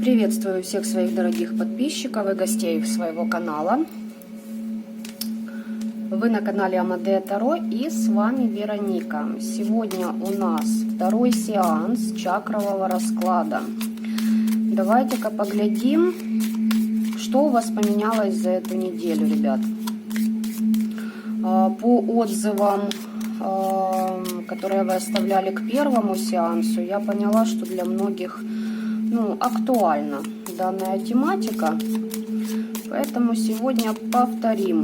Приветствую всех своих дорогих подписчиков и гостей своего канала. Вы на канале Амадея Таро, и с вами Вероника. Сегодня у нас второй сеанс чакрового расклада. Давайте-ка поглядим, что у вас поменялось за эту неделю, ребят. По отзывам, которые вы оставляли к первому сеансу, я поняла, что для многих актуальна данная тематика, поэтому сегодня повторим,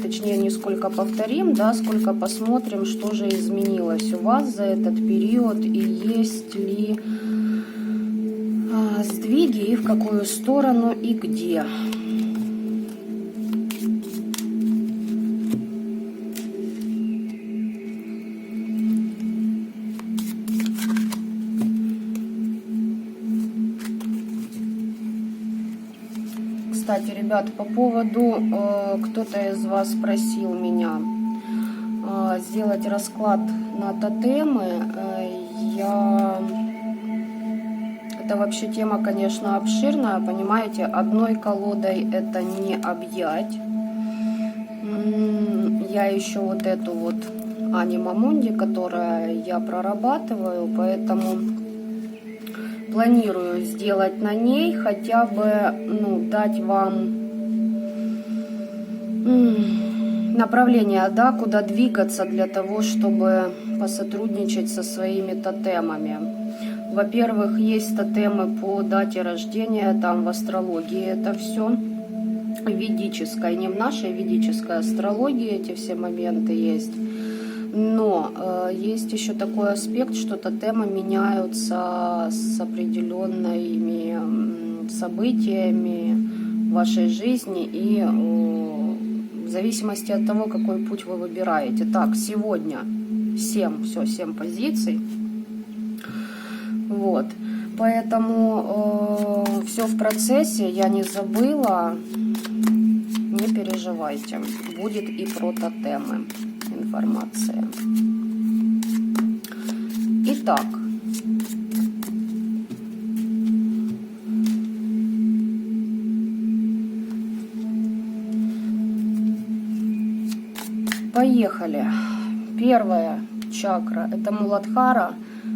точнее не сколько повторим, сколько посмотрим, что же изменилось у вас за этот период и есть ли сдвиги и в какую сторону и где. Кстати, ребят, по поводу, кто-то из вас просил меня сделать расклад на тотемы. Это вообще тема, конечно, обширная, понимаете, одной колодой это не объять. Я еще вот эту вот Анima Mundi, которую я прорабатываю, поэтому планирую сделать на ней, хотя бы дать вам направление, куда двигаться для того, чтобы посотрудничать со своими тотемами. Во-первых, есть тотемы по дате рождения, там в астрологии это все ведическое, не в нашей ведической астрологии эти все моменты есть. Но есть еще такой аспект, что тотемы меняются с определенными событиями в вашей жизни и в зависимости от того, какой путь вы выбираете. Так, сегодня 7 позиций. Вот. Поэтому все в процессе, я не забыла, не переживайте. Будет и про тотемы информация. Итак, поехали. Первая чакра — это Муладхара,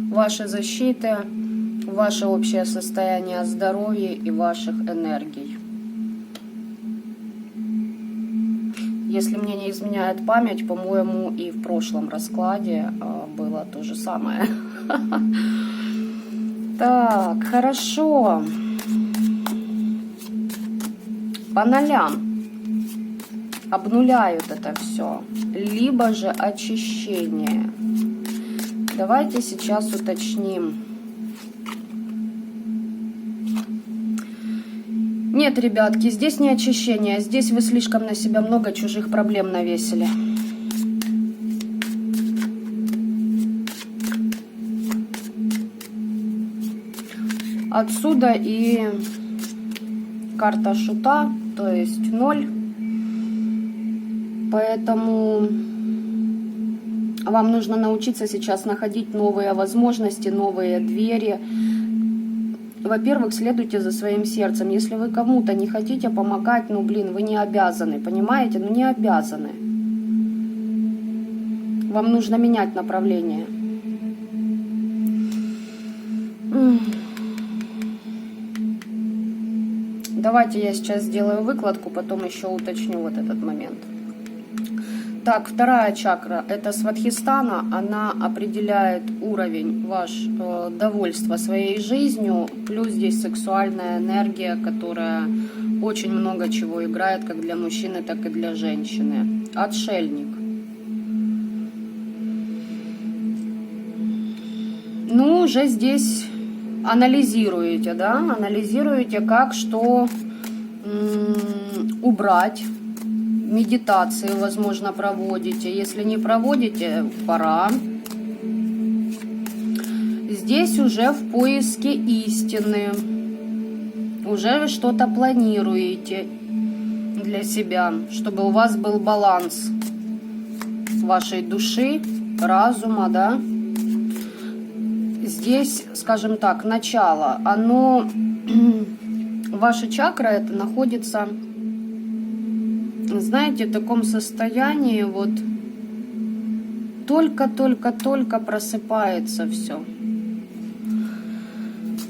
ваши защиты, ваше общее состояние здоровья и ваших энергий. Если мне не изменяет память, по-моему, и в прошлом раскладе было то же самое. Так, хорошо. По нолям обнуляют это все, либо же очищение. Давайте сейчас уточним. Нет, ребятки, здесь не очищение, здесь вы слишком на себя много чужих проблем навесили. Отсюда и карта шута, то есть 0. Поэтому вам нужно научиться сейчас находить новые возможности, новые двери. Во-первых, следуйте за своим сердцем. Если вы кому-то не хотите помогать, вы не обязаны, понимаете? Не обязаны. Вам нужно менять направление. Давайте я сейчас сделаю выкладку, потом еще уточню вот этот момент. Так, вторая чакра, это Свадхистана, она определяет уровень довольства своей жизнью, плюс здесь сексуальная энергия, которая очень много чего играет, как для мужчины, так и для женщины. Отшельник. Уже здесь анализируете, анализируете, как что убрать. Медитации, возможно, проводите. Если не проводите, пора. Здесь уже в поиске истины. Уже вы что-то планируете. для себя, чтобы у вас был баланс вашей души, разума, да. Здесь, скажем так, начало, оно, ваша чакра это находится, знаете, в таком состоянии, вот, только-только-только просыпается все.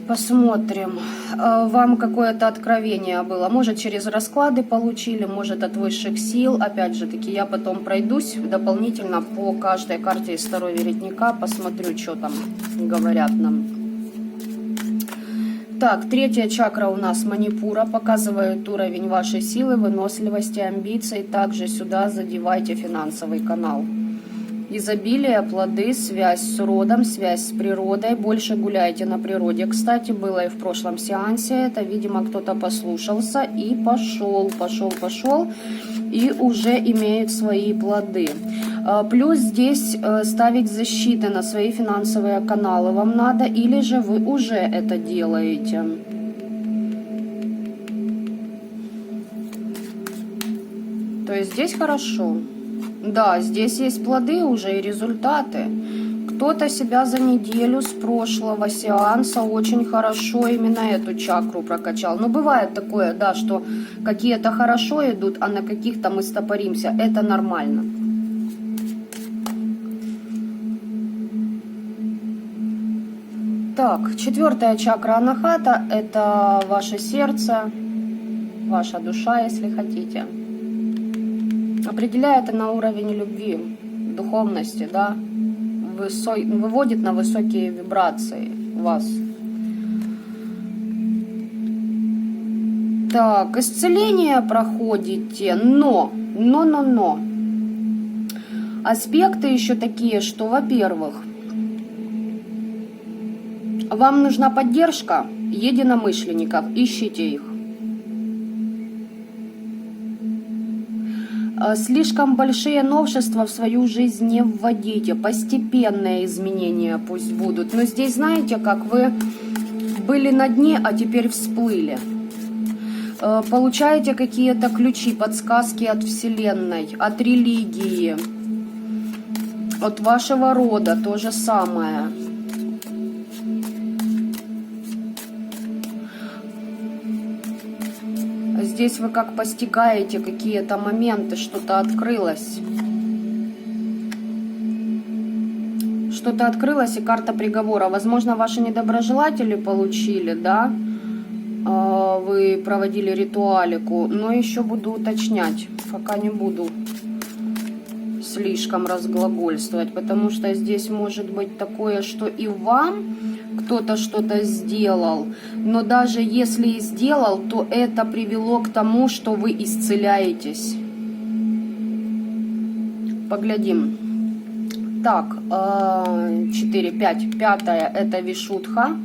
Посмотрим, вам какое-то откровение было, может через расклады получили, может от высших сил, опять же таки, я потом пройдусь дополнительно по каждой карте из второго веретника, посмотрю, что там говорят нам. Так, третья чакра у нас Манипура, показывает уровень вашей силы, выносливости, амбиций, также сюда задевайте финансовый канал. Изобилие, плоды, связь с родом, связь с природой. Больше гуляйте на природе. Кстати, было и в прошлом сеансе. Это, видимо, кто-то послушался и пошел. И уже имеет свои плоды. Плюс здесь ставить защиты на свои финансовые каналы вам надо. Или же вы уже это делаете. То есть здесь хорошо. Да, здесь есть плоды уже и результаты. Кто-то себя за неделю с прошлого сеанса очень хорошо именно эту чакру прокачал. Но бывает такое, да, что какие-то хорошо идут, а на каких-то мы стопоримся. Это нормально. Так, четвертая чакра Анахата – это ваше сердце, ваша душа, если хотите. Определяет на уровень любви, духовности, да, выводит на высокие вибрации вас. Так, исцеление проходите, но. Аспекты еще такие, что, во-первых, вам нужна поддержка единомышленников, ищите их. Слишком большие новшества в свою жизнь не вводите. Постепенные изменения пусть будут. Но здесь, знаете, как вы были на дне, а теперь всплыли. Получаете какие-то ключи, подсказки от Вселенной, от религии, от вашего рода, то же самое. Здесь вы как постигаете какие-то моменты, что-то открылось. Что-то открылось, и карта приговора. Возможно, ваши недоброжелатели получили, да? Вы проводили ритуалику. Но еще буду уточнять. Пока не буду слишком разглагольствовать. Потому что здесь может быть такое, что и вам кто-то что-то сделал, но даже если и сделал, то это привело к тому, что вы исцеляетесь. Поглядим. Так, 4, 5. Пятая – это Вишудха.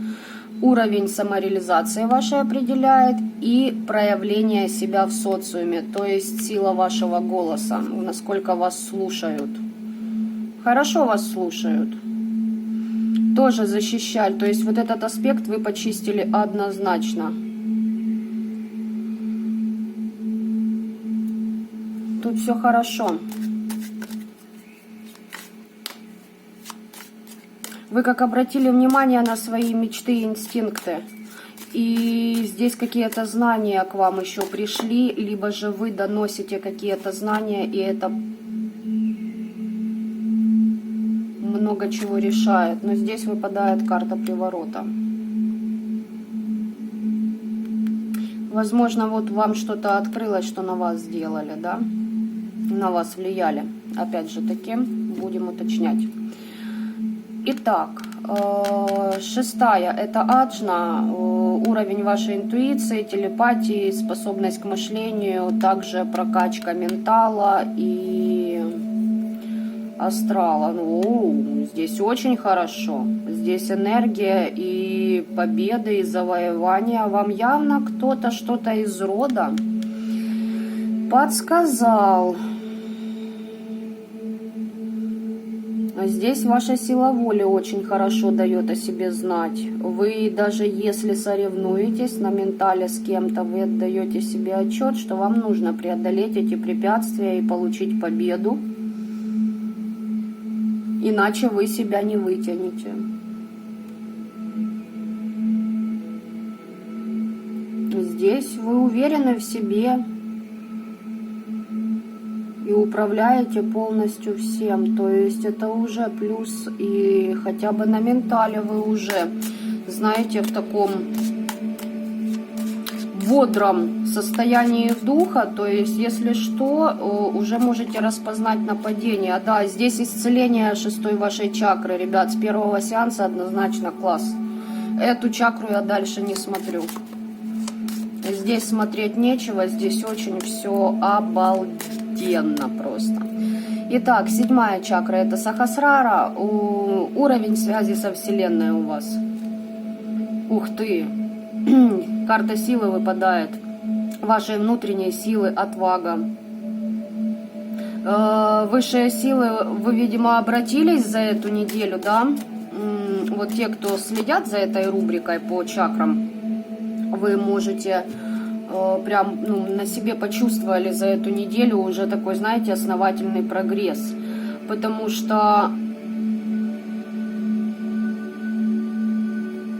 Уровень самореализации вашей определяет и проявление себя в социуме, то есть сила вашего голоса, насколько вас слушают. Хорошо вас слушают. Тоже защищали, то есть вот этот аспект вы почистили однозначно. Тут все хорошо. Вы как обратили внимание на свои мечты и инстинкты. И здесь какие-то знания к вам еще пришли, либо же вы доносите какие-то знания, и это много чего решает. Но здесь выпадает карта приворота. Возможно, вот вам что-то открылось, что на вас сделали, да? На вас влияли. Опять же таки, будем уточнять. Итак, шестая – это аджна, уровень вашей интуиции, телепатии, способность к мышлению, также прокачка ментала и астрала. Ну, здесь очень хорошо. Здесь энергия и победы, и завоевания. Вам явно кто-то что-то из рода подсказал. Здесь ваша сила воли очень хорошо дает о себе знать. Вы даже если соревнуетесь на ментале с кем-то, вы отдаете себе отчет, что вам нужно преодолеть эти препятствия и получить победу. Иначе вы себя не вытянете. Здесь вы уверены в себе и управляете полностью всем. То есть это уже плюс, и хотя бы на ментале вы уже, знаете, в таком бодром состоянии духа. То есть, если что, уже можете распознать нападение. Да, здесь исцеление 6-й вашей чакры, ребят, с первого сеанса однозначно класс. Эту чакру я дальше не смотрю. Здесь смотреть нечего, здесь очень все обалденно просто. Итак, 7-я чакра, это Сахасрара, уровень связи со Вселенной у вас. Ух ты, карта силы выпадает, вашей внутренней силы, отвага. Высшие силы, вы, видимо, обратились за эту неделю, да? Вот те, кто следят за этой рубрикой по чакрам, вы можете прям на себе почувствовали за эту неделю уже такой, знаете, основательный прогресс. Потому что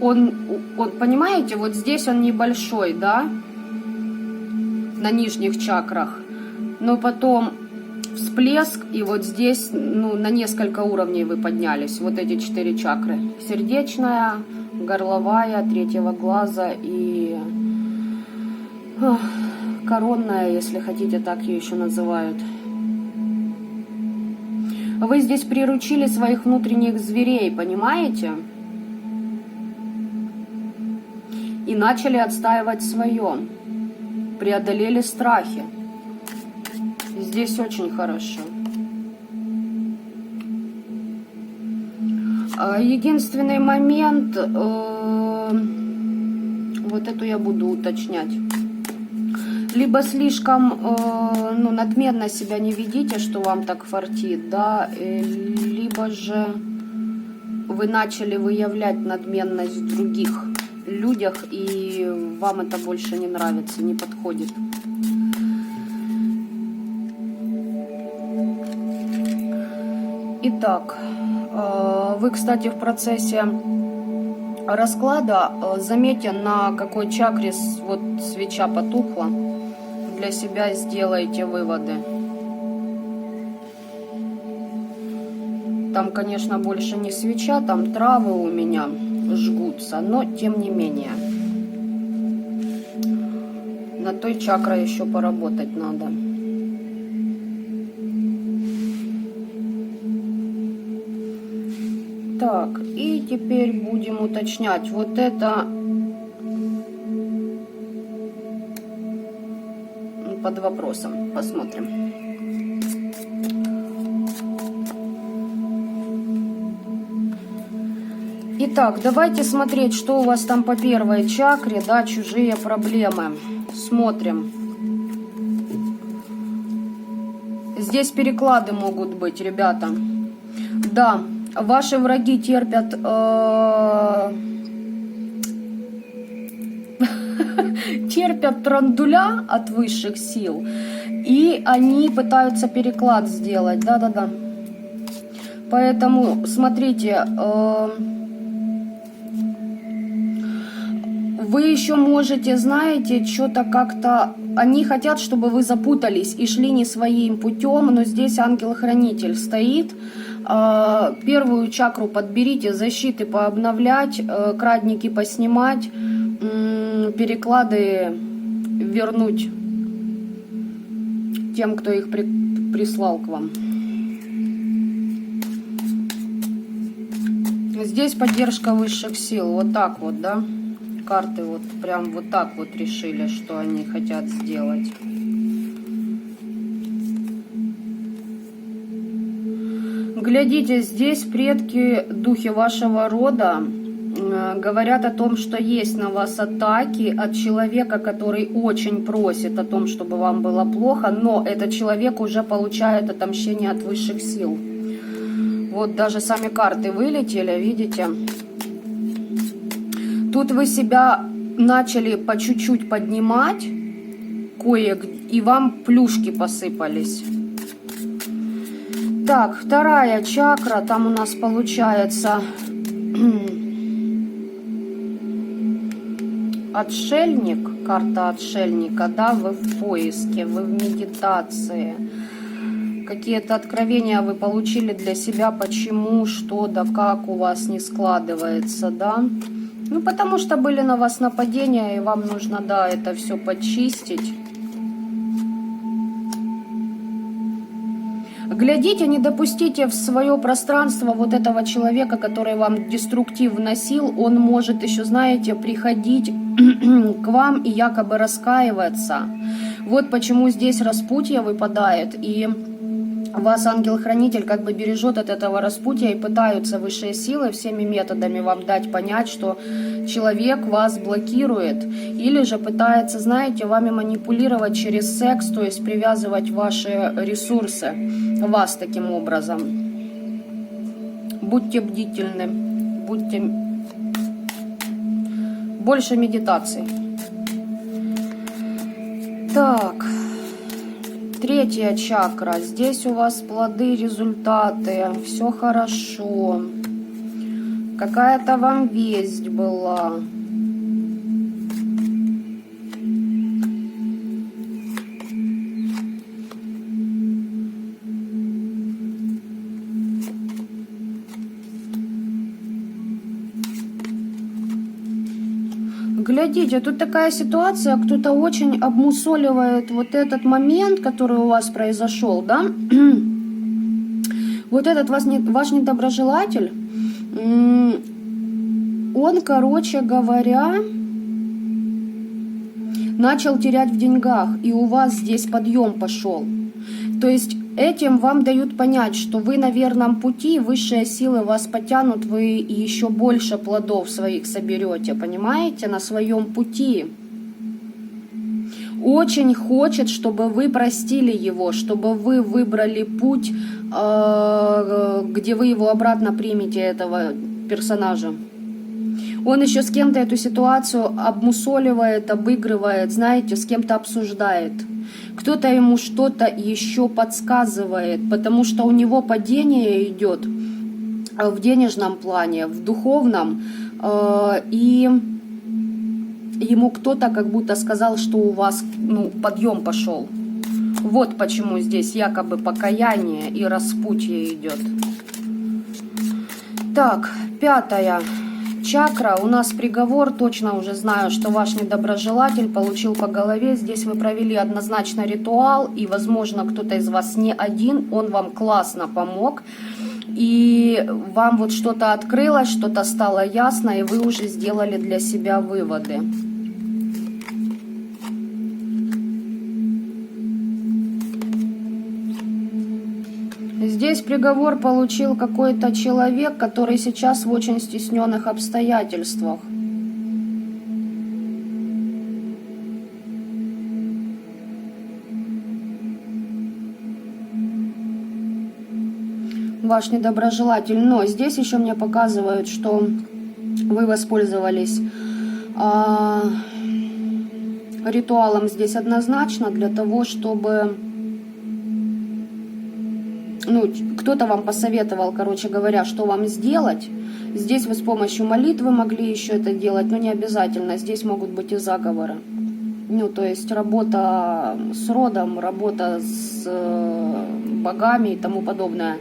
он, понимаете, вот здесь он небольшой, да, на нижних чакрах. Но потом всплеск, и вот здесь, на несколько уровней вы поднялись. Вот эти 4 чакры. Сердечная, горловая, 3-го глаза и коронная, если хотите, так ее еще называют. Вы здесь приручили своих внутренних зверей, понимаете? И начали отстаивать свое. Преодолели страхи. Здесь очень хорошо. Единственный момент, вот эту я буду уточнять. Либо слишком надменно себя не ведите, что вам так фартит, да, либо же вы начали выявлять надменность в других людях, и вам это больше не нравится, не подходит. Итак, вы, кстати, в процессе расклада заметьте, на какой чакре вот свеча потухла. Для себя сделайте выводы. Там, конечно, больше не свеча, там травы у меня жгутся, но тем не менее. На той чакре еще поработать надо. Так, и теперь будем уточнять. Вот это под вопросом. Посмотрим. Итак, давайте смотреть, что у вас там по 1-й чакре, да, чужие проблемы. Смотрим. Здесь переклады могут быть, ребята. Да, ваши враги терпят терпят трандуля от высших сил, и они пытаются переклад сделать. Да-да-да. Поэтому, смотрите, вы еще можете, знаете, что-то как-то... Они хотят, чтобы вы запутались и шли не своим путем, но здесь ангел-хранитель стоит. 1-ю чакру подберите, защиты пообновлять, крадники поснимать, переклады вернуть тем, кто их прислал к вам. Здесь поддержка высших сил. Вот так вот, да? Карты вот прям вот так вот решили, что они хотят сделать. Глядите, здесь предки, духи вашего рода говорят о том, что есть на вас атаки от человека, который очень просит о том, чтобы вам было плохо, но этот человек уже получает отомщение от высших сил. Вот даже сами карты вылетели, видите? Тут вы себя начали по чуть-чуть поднимать, и вам плюшки посыпались. Так, вторая чакра, там у нас получается отшельник, карта отшельника, да, вы в поиске, вы в медитации. Какие-то откровения вы получили для себя, почему, что, да как у вас не складывается, да. Ну, потому что были на вас нападения, и вам нужно, да, это все почистить. Глядите, не допустите в свое пространство вот этого человека, который вам деструктив вносил. Он может еще, знаете, приходить к вам и якобы раскаиваться. Вот почему здесь распутье выпадает, и вас ангел-хранитель как бы бережет от этого распутья, и пытаются высшие силы всеми методами вам дать понять, что человек вас блокирует, или же пытается, знаете, вами манипулировать через секс, то есть привязывать ваши ресурсы, вас таким образом. Будьте бдительны, будьте больше медитаций. Так. Третья чакра. Здесь у вас плоды, результаты. Все хорошо. Какая-то вам весть была. Глядите, тут такая ситуация, кто-то очень обмусоливает вот этот момент, который у вас произошел, да? Вот этот ваш недоброжелатель, он, короче говоря, начал терять в деньгах, и у вас здесь подъем пошел. То есть этим вам дают понять, что вы на верном пути, высшие силы вас потянут, вы еще больше плодов своих соберете, понимаете, на своем пути. Очень хочет, чтобы вы простили его, чтобы вы выбрали путь, где вы его обратно примете, этого персонажа. Он еще с кем-то эту ситуацию обмусоливает, обыгрывает, знаете, с кем-то обсуждает. Кто-то ему что-то еще подсказывает, потому что у него падение идет в денежном плане, в духовном, и ему кто-то как будто сказал, что у вас, ну, подъем пошел. Вот почему здесь якобы покаяние и распутье идет. Так, пятая чакра. У нас приговор. Точно уже знаю, что ваш недоброжелатель получил по голове. Здесь вы провели однозначно ритуал. И, возможно, кто-то из вас не один. Он вам классно помог. И вам вот что-то открылось, что-то стало ясно. И вы уже сделали для себя выводы. Здесь приговор получил какой-то человек, который сейчас в очень стесненных обстоятельствах. Ваш недоброжелатель. Но здесь еще мне показывают, что вы воспользовались ритуалом здесь однозначно для того, чтобы... Ну, кто-то вам посоветовал, короче говоря, что вам сделать. Здесь вы с помощью молитвы могли еще это делать, но не обязательно. Здесь могут быть и заговоры. Ну, то есть работа с родом, работа с богами и тому подобное.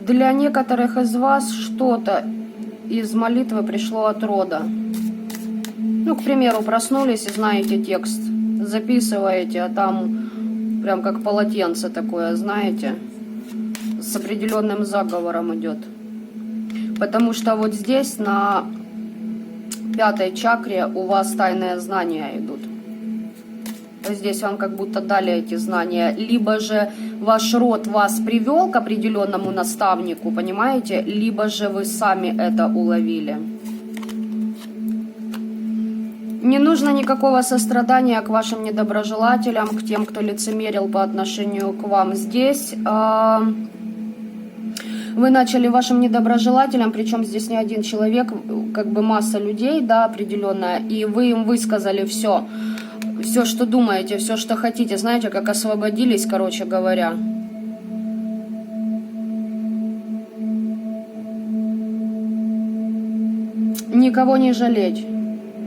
Для некоторых из вас что-то из молитвы пришло от рода. Ну, к примеру, проснулись и знаете текст, записываете, а там прям как полотенце такое, знаете, с определенным заговором идет. Потому что вот здесь на пятой чакре у вас тайные знания идут. Здесь вам как будто дали эти знания. Либо же ваш род вас привел к определенному наставнику, понимаете? Либо же вы сами это уловили. Не нужно никакого сострадания к вашим недоброжелателям, к тем, кто лицемерил по отношению к вам. Здесь вы начали вашим недоброжелателям, причем здесь не один человек, как бы масса людей, да, определенная, и вы им высказали все, что думаете, все, что хотите. Знаете, как освободились, короче говоря. Никого не жалеть.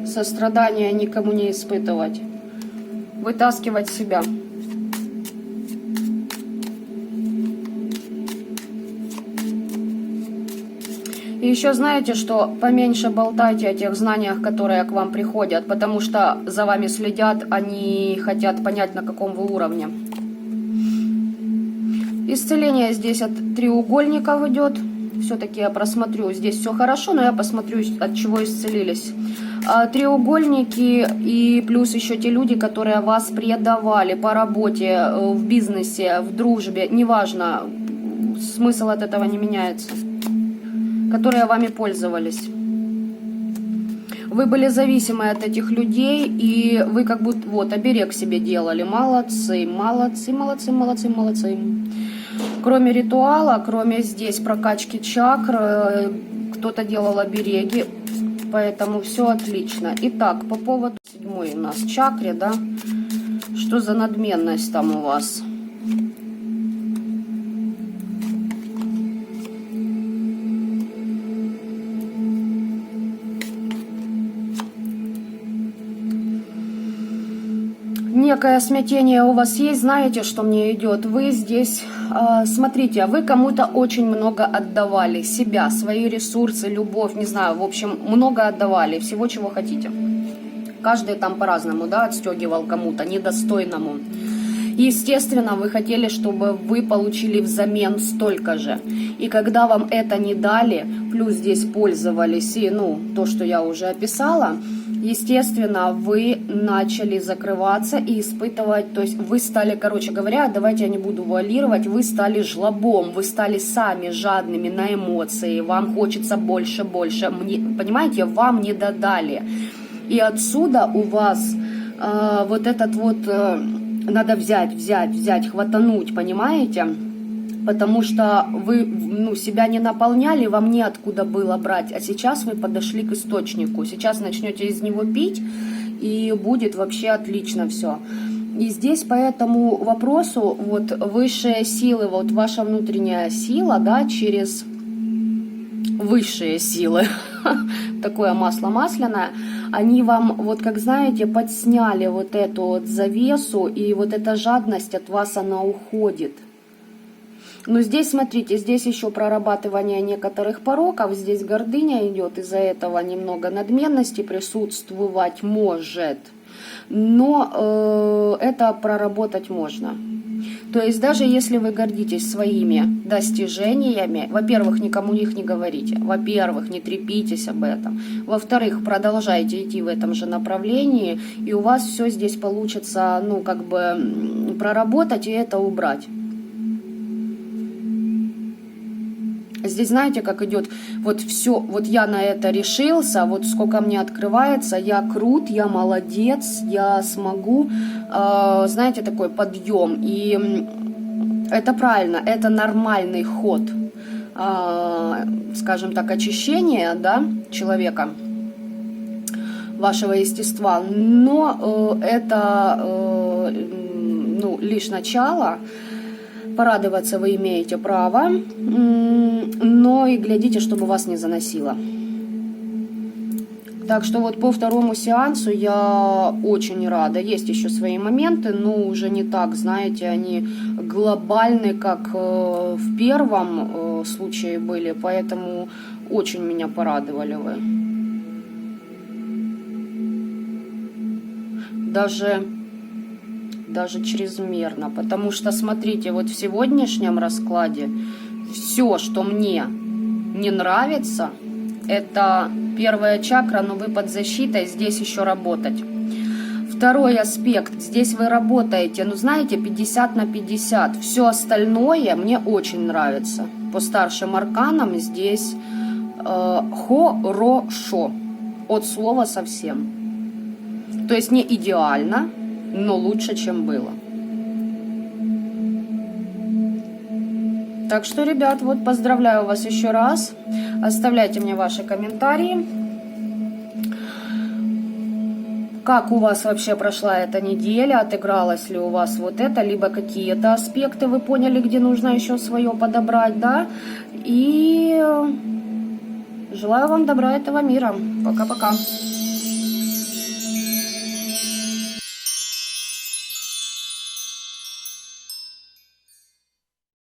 Сострадания никому не испытывать, вытаскивать себя. И еще знаете, что поменьше болтайте о тех знаниях, которые к вам приходят, потому что за вами следят, они хотят понять, на каком вы уровне. Исцеление здесь от треугольников идет. Все-таки я просмотрю, здесь все хорошо, но я посмотрю, от чего исцелились. Треугольники и плюс еще те люди, которые вас предавали по работе, в бизнесе, в дружбе, неважно, смысл от этого не меняется, которые вами пользовались. Вы были зависимы от этих людей, и вы как будто вот оберег себе делали. Молодцы, молодцы, молодцы, молодцы, молодцы. Кроме ритуала, кроме здесь прокачки чакр, кто-то делал обереги, поэтому все отлично. Итак, по поводу 7 у нас чакры, да, что за надменность там у вас? Некое смятение у вас есть, знаете, что мне идет? Вы здесь, смотрите, вы кому-то очень много отдавали, себя, свои ресурсы, любовь, не знаю, в общем, много отдавали, всего, чего хотите. Каждый там по-разному, да, отстегивал кому-то, недостойному. Естественно, вы хотели, чтобы вы получили взамен столько же. И когда вам это не дали, плюс здесь пользовались, и, ну, то, что я уже описала, естественно, вы начали закрываться и испытывать, то есть вы стали, короче говоря, давайте я не буду вуалировать, вы стали жлобом, вы стали сами жадными на эмоции, вам хочется больше, больше, понимаете, вам не додали. И отсюда у вас вот этот вот, надо взять, хватануть, понимаете? Потому что вы, ну, себя не наполняли, вам неоткуда было брать, а сейчас вы подошли к источнику. Сейчас начнете из него пить, и будет вообще отлично все. И здесь по этому вопросу вот высшие силы, вот ваша внутренняя сила, да, через высшие силы, такое масло масляное, они вам, вот как знаете, подсняли вот эту вот завесу, и вот эта жадность от вас, она уходит. Но здесь, смотрите, здесь еще прорабатывание некоторых пороков, здесь гордыня идет, из-за этого немного надменности присутствовать может. Но это проработать можно. То есть даже если вы гордитесь своими достижениями, во-первых, никому их не говорите, во-первых, не трепитесь об этом, во-вторых, продолжайте идти в этом же направлении, и у вас все здесь получится, ну, как бы проработать и это убрать. Здесь знаете, как идет, вот все, вот я на это решился, вот сколько мне открывается, я крут, я молодец, я смогу, знаете, такой подъем. И это правильно, это нормальный ход, скажем так, очищения, да, человека, вашего естества. Но это, ну, лишь начало. Порадоваться вы имеете право, но и глядите, чтобы вас не заносило. Так что вот по второму сеансу я очень рада. Есть еще свои моменты, но уже не так, знаете, они глобальны, как в первом случае были, поэтому очень меня порадовали вы. Даже чрезмерно, потому что, смотрите, вот в сегодняшнем раскладе все, что мне не нравится, это первая чакра, но вы под защитой, здесь еще работать. Второй аспект. Здесь вы работаете, ну знаете, 50 на 50. Все остальное мне очень нравится. По старшим арканам здесь хорошо. От слова совсем. То есть не идеально, но лучше, чем было. Так что, ребят, вот поздравляю вас еще раз. Оставляйте мне ваши комментарии. Как у вас вообще прошла эта неделя? Отыгралось ли у вас вот это? Либо какие-то аспекты вы поняли, где нужно еще свое подобрать, да? И желаю вам добра этого мира. Пока-пока.